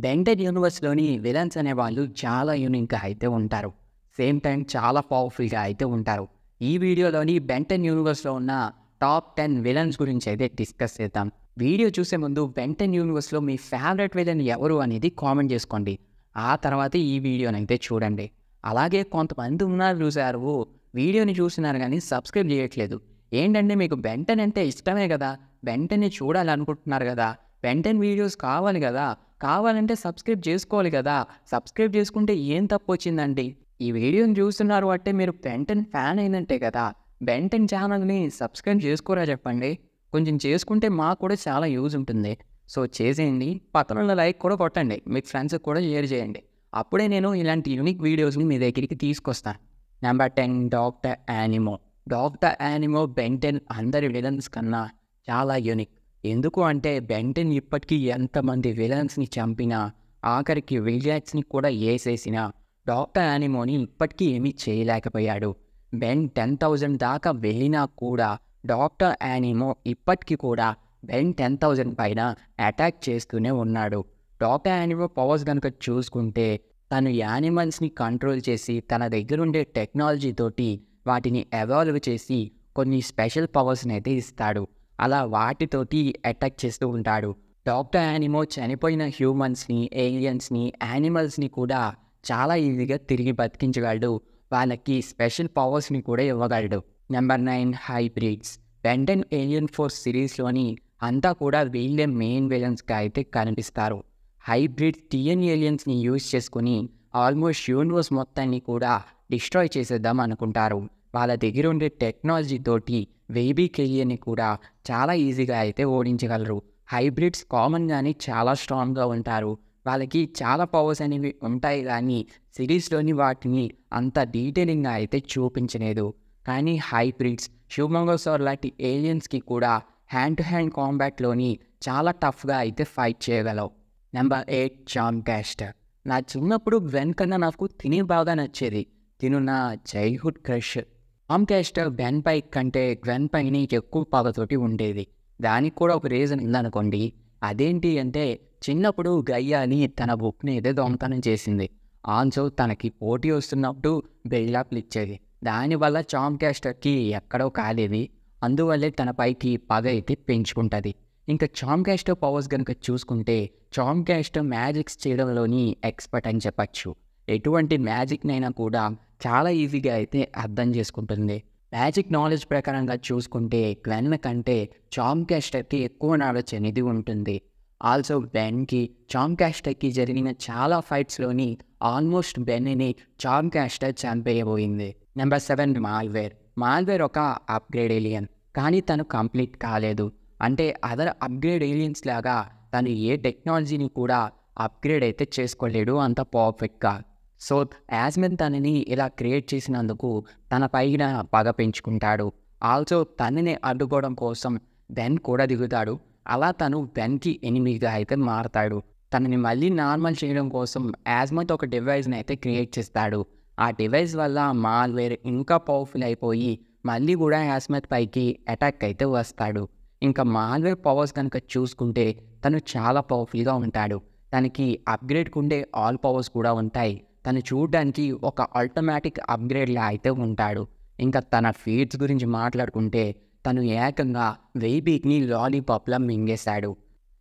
Ben Ten యూనివర్స్‌లోని villains అనేవాళ్ళు చాలా యూనిక్‌గా అయితే ఉంటారు. సేమ్ టైమ్ చాలా పవర్‌ఫుల్‌గా అయితే ఉంటారు. ఈ వీడియోలోని బెంటెన్ యూనివర్స్‌లో ఉన్న టాప్ 10 విలన్స్ గురించి అయితే డిస్కస్ చేద్దాం. వీడియో చూసే ముందు బెంటెన్ యూనివర్స్‌లో మీ ఫేవరెట్ విలన్ ఎవరు అనేది కామెంట్ చేసుకోండి. ఆ తర్వాత ఈ వీడియోనైతే చూడండి. అలాగే కొంతమంది ఉన్నారు చూసారు, వీడియోని చూస్తున్నారు గానీ సబ్స్క్రైబ్ చేయట్లేదు. ఏంటంటే మీకు బెంటెన్ అంటే ఇష్టమే కదా! బెంటెన్‌ని చూడాలనుకుంటున్నారు కదా! బెంటెన్ వీడియోస్ కావాలి కదా! కావాలంటే సబ్స్క్రైబ్ చేసుకోవాలి కదా! సబ్స్క్రైబ్ చేసుకుంటే ఏం తప్పొచ్చిందండి? ఈ వీడియోని చూస్తున్నారు అంటే మీరు బెంటెన్ ఫ్యాన్ అయినట్టే కదా! బెంటెన్ ఛానల్‌ని సబ్స్క్రైబ్ చేసుకోరా చెప్పండి? కొంచెం చేసుకుంటే మాకు కూడా చాలా యూజ్ ఉంటుంది. సో చేసేయండి. పక్కనున్న లైక్ కూడా కొట్టండి. మీ ఫ్రెండ్స్‌కి కూడా షేర్ చేయండి. అప్పుడే నేను ఇలాంటి యూనిక్ వీడియోస్‌ని మీ దగ్గరికి తీసుకొస్తాను. Number 10 doctor యానిమో. డాక్టర్ యానిమో బెంటెన్ అందరి విలన్స్ కన్నా చాలా యూనిక్. ఎందుకు అంటే బెంటెన్ ఇప్పటికీ ఎంతమంది విలన్స్‌ని చంపినా, ఆఖరికి విలియన్స్‌ని కూడా ఏసేసినా డాక్టర్ యానిమోని ఇప్పటికీ ఏమీ చేయలేకపోయాడు. బెన్ 10,000 దాకా వెళ్ళినా కూడా డాక్టర్ యానిమో ఇప్పటికి కూడా బెన్ 10,000 పైన అటాక్ చేస్తూనే ఉన్నాడు. డాక్టర్ యానిమో పవర్స్ గనుక చూసుకుంటే తను యానిమల్స్‌ని కంట్రోల్ చేసి తన దగ్గరుండే టెక్నాలజీ తోటి వాటిని ఎవాల్వ్ చేసి కొన్ని స్పెషల్ పవర్స్‌నైతే ఇస్తాడు. అలా వాటితోటి అటాక్ చేస్తూ ఉంటాడు. డాక్టర్ యానిమో చనిపోయిన హ్యూమన్స్‌ని, ఏలియన్స్‌ని, యానిమల్స్‌ని కూడా చాలా ఈజీగా తిరిగి బతికించగలడు. వాళ్ళకి స్పెషల్ పవర్స్‌ని కూడా ఇవ్వగలడు. Number 9 hybrids. Ben 10 alien force సిరీస్‌లోని అంతా కూడా వీళ్ళే మెయిన్ విలన్స్‌గా అయితే కనిపిస్తారు. హైబ్రిడ్స్ టీఎన్ ఏలియన్స్‌ని యూజ్ చేసుకొని ఆల్మోస్ట్ యూనివర్స్ మొత్తాన్ని కూడా డిస్ట్రాయ్ చేసేద్దాం అనుకుంటారు. వాళ్ళ దగ్గర ఉండే టెక్నాలజీ తోటి బేబీ కెలియన్ని కూడా చాలా ఈజీగా అయితే ఓడించగలరు. హైబ్రిడ్స్ కామన్‌గానే చాలా స్ట్రాంగ్‌గా ఉంటారు. వాళ్ళకి చాలా పవర్స్ అనేవి ఉంటాయి గానీ, సిరీస్‌లోని వాటిని అంత డీటెయిలింగ్‌గా అయితే చూపించలేదు. కానీ హైబ్రిడ్స్, హ్యూమంగోసార్ లాంటి ఏలియన్స్‌కి కూడా హ్యాండ్ టు హ్యాండ్ కాంబాట్‌లోని చాలా టఫ్‌గా అయితే ఫైట్ చేయగలవు. Number 8 John Castor. నా చిన్నప్పుడు గ్వెన్ కన్నా నాకు తినే బాగా నచ్చేది. తిను నా చైల్డ్‌హుడ్ క్రష్. టామ్ క్యాస్టర్ బెన్‌పై కంటే గ్వెన్ పైనే ఎక్కువ పగతోటి ఉండేది. దానికి కూడా ఒక రీజన్ ఉందనుకోండి. అదేంటి అంటే చిన్నప్పుడు గయ్యాని తన బుక్‌ని ఏదో దొంగతనం చేసింది. ఆన్సో తనకి పోటీ వస్తున్నప్పుడు బిల్డప్‌లు ఇచ్చేది. దానివల్ల టామ్ క్యాస్టర్‌కి ఎక్కడో కాలేది. అందువల్లే తన పైకి పగ అయితే పెంచుకుంటది. ఇంకా టామ్ క్యాస్టర్ పవర్స్ గనుక చూసుకుంటే టామ్ క్యాస్టర్ మ్యాజిక్స్ చేయడంలోని ఎక్స్‌పర్ట్ అని చెప్పచ్చు. ఎటువంటి మ్యాజిక్‌నైనా కూడా చాలా ఈజీగా అయితే అర్థం చేసుకుంటుంది. మ్యాజిక్ నాలెడ్జ్ ప్రకారంగా చూసుకుంటే గ్వెన్ కంటే టామ్ క్యాస్టర్‌కి ఎక్కువ నాలెడ్జ్ అనేది ఉంటుంది. ఆల్సో బెన్‌కి, టామ్ క్యాస్టర్‌కి జరిగిన చాలా ఫైట్స్‌లోని ఆల్మోస్ట్ బెన్‌ని టామ్ క్యాస్టర్ చంపేయబోయింది. Number 7 malware. మాల్వేర్ ఒక అప్‌గ్రేడ్ ఏలియన్. కానీ తను కంప్లీట్ కాలేదు. అంటే అదర్ అప్‌గ్రేడ్ ఏలియన్స్ లాగా తను ఏ టెక్నాలజీని కూడా అప్‌గ్రేడ్ అయితే చేసుకోలేడు అంత పర్ఫెక్ట్‌గా. సో, యాస్మిన్ తనని ఇలా క్రియేట్ చేసినందుకు తన పైన పగ పెంచుకుంటాడు. ఆల్సో తనని అడ్డుకోవడం కోసం బెన్ కూడా దిగుతాడు. అలా తను బెన్‌కి ఎనిమీగా అయితే మారతాడు. తనని మళ్ళీ నార్మల్ చేయడం కోసం యాస్మత్ ఒక డివైస్‌ని అయితే క్రియేట్ చేస్తాడు. ఆ డివైస్ వల్ల మాల్వేర్ ఇంకా పవర్‌ఫుల్ అయిపోయి మళ్ళీ కూడా యాస్మత్ పైకి అటాక్ అయితే వస్తాడు. ఇంకా మాల్వేర్ పవర్స్ కనుక చూసుకుంటే తను చాలా పవర్‌ఫుల్‌గా ఉంటాడు. తనకి అప్‌గ్రేడ్‌కి ఉండే ఆల్ పవర్స్ కూడా ఉంటాయి. తను చూడ్డానికి ఒక ఆటోమేటిక్ అప్‌గ్రేడ్‌లా అయితే ఉంటాడు. ఇంకా తన ఫీట్స్ గురించి మాట్లాడుకుంటే తను ఏకంగా వెయిబీక్‌ని లాలీపాప్‌లా మింగేశాడు.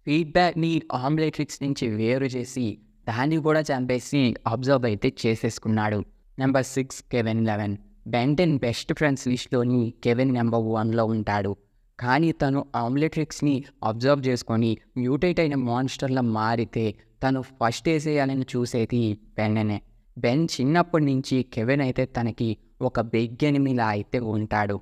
ఫీడ్‌బ్యాక్‌ని ఆమ్లెట్రిక్స్ నుంచి వేరు చేసి దాన్ని కూడా చంపేసి అబ్జర్వ్ అయితే చేసేసుకున్నాడు. Number 6 Kevin 11. Ben 10 best friends లిస్ట్‌లోని కెవిన్ నెంబర్ 1లో ఉంటాడు. కానీ తను ఆమ్లెట్రిక్స్‌ని అబ్జర్వ్ చేసుకొని మ్యూటేట్ అయిన మాన్స్టర్‌లా మారితే తను ఫస్ట్ ఏసేయాలని చూసేది బెన్‌నే. బెన్ చిన్నప్పటి నుంచి కెవిన్ అయితే తనకి ఒక బిగ్ ఎనిమీలా అయితే ఉంటాడు.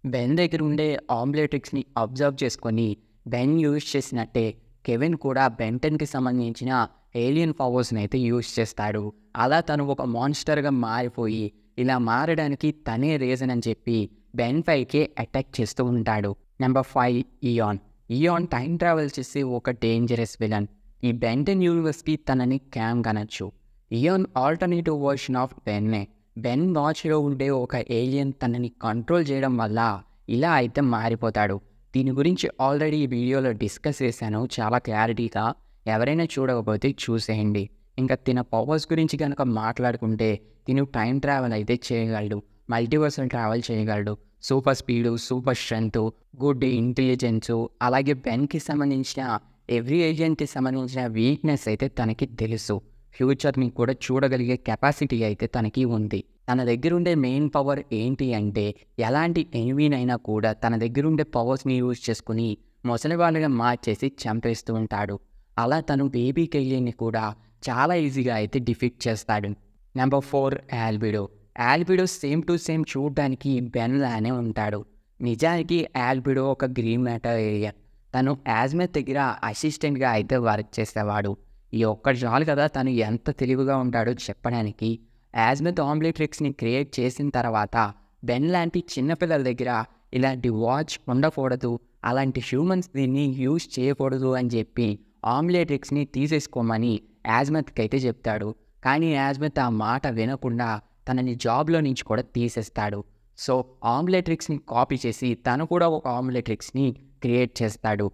బెన్ దగ్గర ఉండే ఆమ్లెట్రిక్స్‌ని అబ్జర్వ్ చేసుకొని బెన్ యూజ్ చేసినట్టే కెవిన్ కూడా బెన్ 10కి సంబంధించిన ఏలియన్ పవర్స్‌ని అయితే యూజ్ చేస్తాడు. అలా తను ఒక మాన్స్టర్‌గా మారిపోయి ఇలా మారడానికి తనే రీజన్ అని చెప్పి బెన్ పైకే అటాక్ చేస్తూ ఉంటాడు. Number 5 Eon. Eon time travel చేసే ఒక డేంజరస్ విలన్. ఈ బెన్ 10 యూనివర్స్‌కి తనని క్యామ్ అనొచ్చు. ఇయాన్ ఆల్టర్నేటివ్ వర్షన్ ఆఫ్ బెన్నే. బెన్ వాచ్‌లో ఉండే ఒక ఏలియన్ తనని కంట్రోల్ చేయడం వల్ల ఇలా అయితే మారిపోతాడు. దీని గురించి ఆల్రెడీ ఈ వీడియోలో డిస్కస్ చేశాను చాలా క్లారిటీగా. ఎవరైనా చూడకపోతే చూసేయండి. ఇంకా తిన పవర్స్ గురించి కనుక మాట్లాడుకుంటే తిను టైం ట్రావెల్ అయితే చేయగలడు. మల్టీవర్సల్ ట్రావెల్ చేయగలడు. Super speed, super strength, good intelligence, అలాగే బెన్‌కి సంబంధించిన ఎవ్రీ ఏజెంట్‌కి సంబంధించిన వీక్‌నెస్ అయితే తనకి తెలుసు. ఫ్యూచర్‌ని కూడా చూడగలిగే కెపాసిటీ అయితే తనకి ఉంది. తన దగ్గరుండే మెయిన్ పవర్ ఏంటి అంటే ఎలాంటి ఎనిమీనైనా కూడా తన దగ్గరుండే పవర్స్‌ని యూజ్ చేసుకొని ముసలి వాళ్ళగా మార్చేసి చంపేస్తూ ఉంటాడు. అలా తను బేబీ కెయిలీని కూడా చాలా ఈజీగా అయితే డిఫీట్ చేస్తాడు. Number 4 albedo. Albedo same to same చూడ్డానికి బెన్ లానే ఉంటాడు. నిజానికి ఆల్బిడో ఒక గ్రీన్ మ్యాటర్ ఏరియా. తను యాజ్మెత్ దగ్గర అసిస్టెంట్‌గా అయితే వర్క్ చేసేవాడు. ఈ ఒక్కటి చాలు కదా తను ఎంత తెలివిగా ఉంటాడో చెప్పడానికి. యాజ్మెత్ ఆంబ్లేట్రిక్స్‌ని క్రియేట్ చేసిన తర్వాత బెన్ లాంటి చిన్నపిల్లల దగ్గర ఇలాంటి వాచ్ ఉండకూడదు, అలాంటి హ్యూమన్స్ దీన్ని యూజ్ చేయకూడదు అని చెప్పి ఆంబ్లేట్రిక్స్‌ని తీసేసుకోమని యాజ్మెత్‌కి అయితే చెప్తాడు. కానీ యాజ్మెత్ ఆ మాట వినకుండా తనని జాబ్‌లో నుంచి కూడా తీసేస్తాడు. సో ఆంబ్లేట్రిక్స్‌ని కాపీ చేసి తను కూడా ఒక ఆంబ్లేట్రిక్స్‌ని క్రియేట్ చేస్తాడు.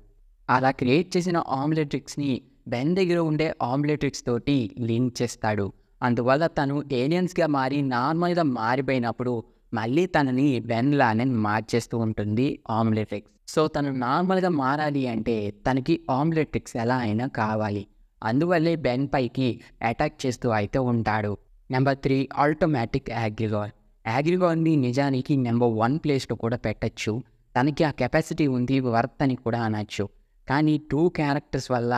అలా క్రియేట్ చేసిన ఆంబ్లేట్రిక్స్‌ని బెన్ దగ్గర ఉండే ఆంబ్లేట్రిక్స్ తోటి లింక్ చేస్తాడు. అందువల్ల తను ఏలియన్స్‌గా మారి నార్మల్‌గా మారిపోయినప్పుడు మళ్ళీ తనని బెన్ లానే మార్చేస్తూ ఉంటుంది ఆంబ్లేట్రిక్స్. సో తను నార్మల్‌గా మారాలి అంటే తనకి ఆంబ్లేట్రిక్స్ ఎలా అయినా కావాలి. అందువల్లే బెన్ పైకి అటాక్ చేస్తూ అయితే ఉంటాడు. Number 3 automatic యాగ్రిగార్. యాగ్రిగార్‌ని నిజానికి నెంబర్ 1 ప్లేస్‌లో కూడా పెట్టొచ్చు. తనకి ఆ కెపాసిటీ ఉంది, వర్త్ అని కూడా అనొచ్చు. కానీ 2 క్యారెక్టర్స్ వల్ల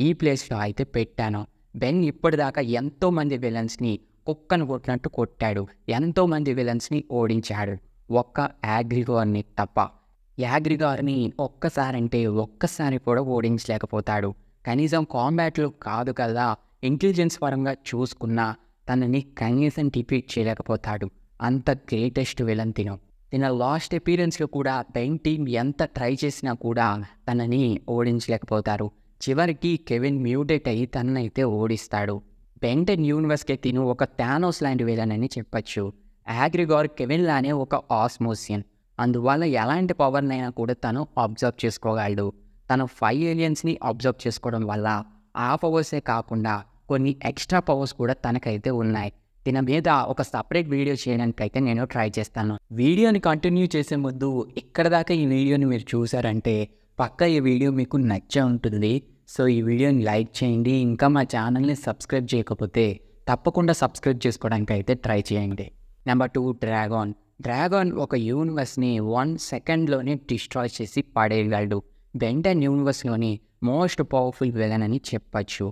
ఈ ప్లేస్‌లో అయితే పెట్టాను. బెన్ ఇప్పటిదాకా ఎంతోమంది విలన్స్‌ని కుక్కను కొట్టినట్టు కొట్టాడు. ఎంతోమంది విలన్స్‌ని ఓడించాడు. ఒక్క యాగ్రిగార్‌ని తప్ప. యాగ్రిగార్‌ని ఒక్కసారంటే ఒక్కసారి కూడా ఓడించలేకపోతాడు. కనీసం కాంబాట్‌లో కాదు కదా, ఇంటెలిజెన్స్ పరంగా చూసుకున్నా తనని కనీసం డిఫీట్ చేయలేకపోతాడు. అంత గ్రేటెస్ట్ విలన్ తిను. తిన లాస్ట్ అపీరెన్స్‌లో కూడా బెన్ టీమ్ ఎంత ట్రై చేసినా కూడా తనని ఓడించలేకపోతారు. చివరికి కెవిన్ మ్యూటేట్ అయ్యి తననైతే ఓడిస్తాడు. బెన్ 10 యూనివర్స్‌కి తిను ఒక థానోస్ లాంటి విలన్ అని చెప్పొచ్చు. యాగ్రిగార్ కెవిన్ లానే ఒక ఆస్మోసియన్. అందువల్ల ఎలాంటి పవర్‌నైనా కూడా తను అబ్జర్వ్ చేసుకోగలడు. తను 5 ఏలియన్స్‌ని అబ్జర్వ్ చేసుకోవడం వల్ల ఆ పవర్సే కాకుండా కొన్ని ఎక్స్ట్రా పవర్స్ కూడా తనకైతే ఉన్నాయి. దీని మీద ఒక సపరేట్ వీడియో చేయడానికైతే నేను ట్రై చేస్తాను. వీడియోని కంటిన్యూ చేసే ముందు ఇక్కడ దాకా ఈ వీడియోని మీరు చూసారంటే పక్కా ఈ వీడియో మీకు నచ్చే ఉంటుంది. సో ఈ వీడియోని లైక్ చేయండి. ఇంకా మా ఛానల్ని సబ్స్క్రైబ్ చేయకపోతే తప్పకుండా సబ్స్క్రైబ్ చేసుకోవడానికి అయితే ట్రై చేయండి. Number 2 Dragon. డ్రాగాన్ ఒక యూనివర్స్ని 1 సెకండ్లోనే డిస్ట్రాయ్ చేసి పడేయగలడు. బెన్ 10 యూనివర్స్లోని మోస్ట్ పవర్ఫుల్ విలన్ అని చెప్పచ్చు.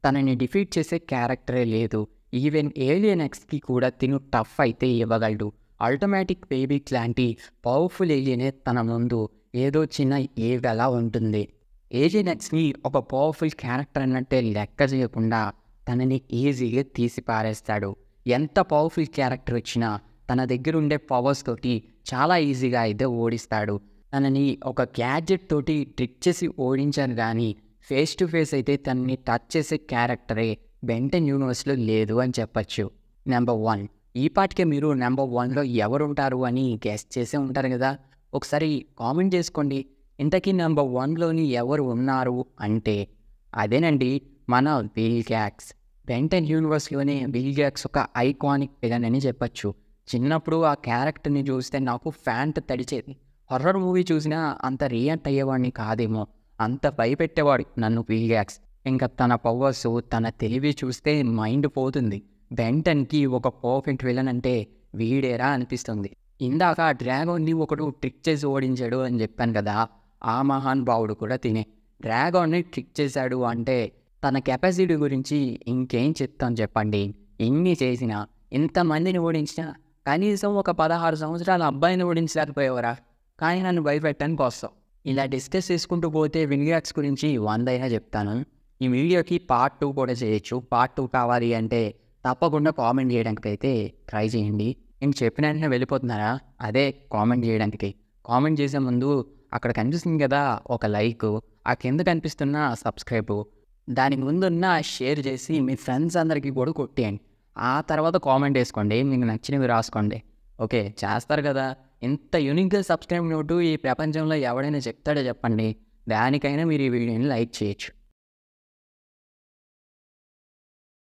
తనని డిఫీట్ చేసే క్యారెక్టరే లేదు. ఈవెన్ ఏలియన్ ఎక్స్‌కి కూడా తిను టఫ్ అయితే ఇవ్వగలడు. ఆటోమేటిక్ బేబీక్ లాంటి పవర్ఫుల్ ఏలియనే తన ముందు ఏదో చిన్న ఏగలా ఉంటుంది. ఏలియన్ ఎక్స్‌ని ఒక పవర్ఫుల్ క్యారెక్టర్ అన్నట్టే లెక్క చేయకుండా తనని ఈజీగా తీసి పారేస్తాడు. ఎంత పవర్ఫుల్ క్యారెక్టర్ వచ్చినా తన దగ్గర ఉండే పవర్స్ తోటి చాలా ఈజీగా అయితే ఓడిస్తాడు. తనని ఒక గ్యాడ్జెట్ తోటి ట్రిక్ చేసి ఓడించారు కానీ ఫేస్ టు ఫేస్ అయితే తనని టచ్ చేసే క్యారెక్టరే బెన్ 10 యూనివర్స్‌లో లేదు అని చెప్పచ్చు. నెంబర్ 1. ఈ పాటికే మీరు నెంబర్ 1లో ఎవరుంటారు అని గెస్ చేసే ఉంటారు కదా. ఒకసారి కామెంట్ చేసుకోండి. ఇంతకీ నెంబర్ 1లోని ఎవరు ఉన్నారు అంటే అదేనండి మన విల్గాక్స్. బెన్ 10 యూనివర్స్‌లోనే విల్గాక్స్ ఒక ఐకానిక్ విలన్ అని చెప్పచ్చు. చిన్నప్పుడు ఆ క్యారెక్టర్ని చూస్తే నాకు ఫ్యాంట్ తడిచేది. హర్రర్ మూవీ చూసినా అంత రియాక్ట్ అయ్యేవాడిని కాదేమో, అంత భయపెట్టేవాడు నన్ను విల్గాక్స్. ఇంకా తన పవర్స్, తన తెలివి చూస్తే మైండ్ పోతుంది. బెన్ 10కి ఒక పర్ఫెక్ట్ విలన్ అంటే వీడేరా అనిపిస్తుంది. ఇందాక డ్రాగోన్ని ఒకడు ట్రిక్ చేసి ఓడించాడు అని చెప్పాను కదా, ఆ మహాన్ భావుడు కూడా తినే. డ్రాగోన్ని ట్రిక్ చేశాడు అంటే తన కెపాసిటీ గురించి ఇంకేం చెప్తాం చెప్పండి. ఎన్ని చేసినా, ఇంతమందిని ఓడించినా కనీసం ఒక 16 సంవత్సరాల అబ్బాయిని ఓడించలేకపోయేవరా, కానీ నన్ను భయపెట్టడానికి వస్తావు. ఇలా డిస్కస్ చేసుకుంటూ పోతే విల్గాక్స్ గురించి 100 అయినా చెప్తాను. ఈ వీడియోకి పార్ట్ 2 కూడా చేయొచ్చు. పార్ట్ 2 కావాలి అంటే తప్పకుండా కామెంట్ చేయడానికైతే ట్రై చేయండి. నేను చెప్పిన వెంటనే వెళ్ళిపోతున్నారా? అదే కామెంట్ చేయడానికి. కామెంట్ చేసే ముందు అక్కడ కనిపిస్తుంది కదా ఒక లైక్, ఆ కింద కనిపిస్తున్న సబ్స్క్రైబు, దాని ముందున్న షేర్ చేసి మీ ఫ్రెండ్స్ అందరికీ కూడా కొట్టేయండి. ఆ తర్వాత కామెంట్ వేసుకోండి, మీకు నచ్చినవి రాసుకోండి. ఓకే చేస్తారు కదా. ఇంత యూనిక్గా సబ్స్క్రైబ్ నోటు ఈ ప్రపంచంలో ఎవడైనా చెప్తాడో చెప్పండి. దానికైనా మీరు ఈ వీడియోని లైక్ చేయొచ్చు.